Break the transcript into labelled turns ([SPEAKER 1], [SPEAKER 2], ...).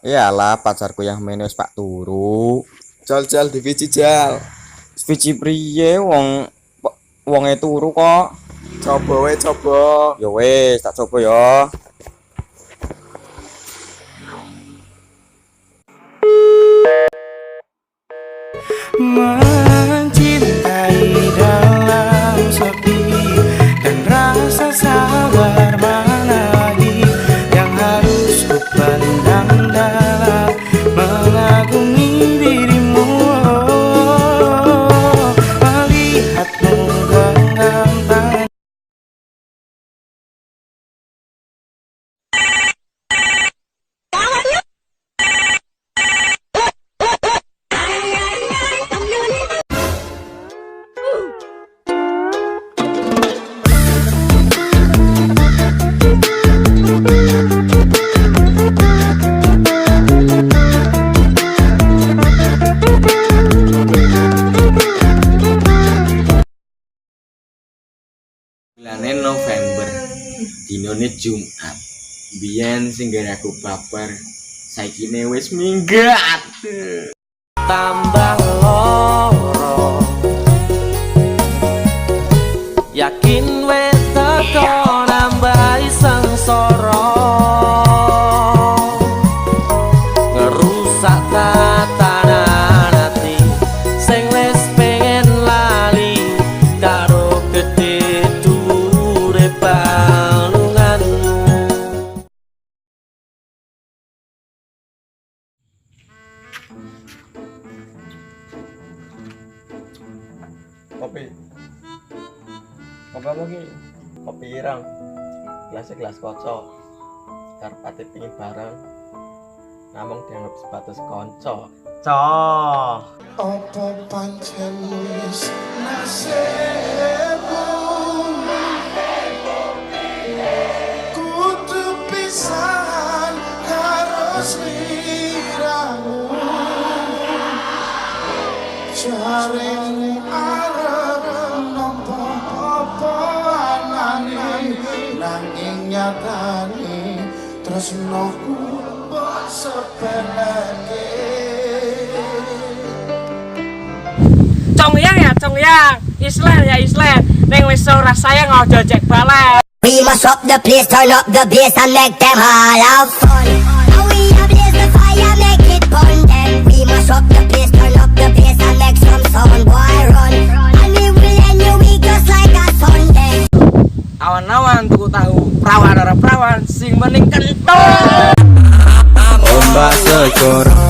[SPEAKER 1] Iyalah pacarku yang minus pak turu.
[SPEAKER 2] Jal divisi jal.
[SPEAKER 1] Vici priye wonge turu kok.
[SPEAKER 2] Coba we coba.
[SPEAKER 1] Ya wis tak coba ya.
[SPEAKER 3] Mencintai dalam sepi dan rasa sabar mana lagi yang harus ku pandang dalam mengagumi dirimu, melihatmu genggam tangan.
[SPEAKER 1] Bulan November, dinone Jumat. Biyen sing nggawe aku baper, saiki wis minggat.
[SPEAKER 3] Tambah loro, yakin wes teko nambah sengsara, ngerusak tatanan hati sing wis pengen lali karo gede dhuwure balunganmu.
[SPEAKER 2] Kopi apa lagi? Kopi irang. Gelas kocok. Karpate pingin bareng. Namung dianggap sebatas konco. Cok.
[SPEAKER 3] Apa pancen wis nasibmu, kudu pisahan karo sliramu, jarene arep nampa apa anane nanging nyatane tresnoku mbok sepeleke.
[SPEAKER 4] Congyang, Island ya Island. Neng wis ora sayang ojo cek balen.
[SPEAKER 5] We must rock the place, turn up the bass and make them all have fun. And we ablaze the fire, make it burn them. We must rock the place, turn up the bass and make some sound, boy run. And we will end your week just like a Sunday.
[SPEAKER 4] Awan-awan tuku tahu, perawan ora perawan sing mending kentut.
[SPEAKER 1] Ombak segoro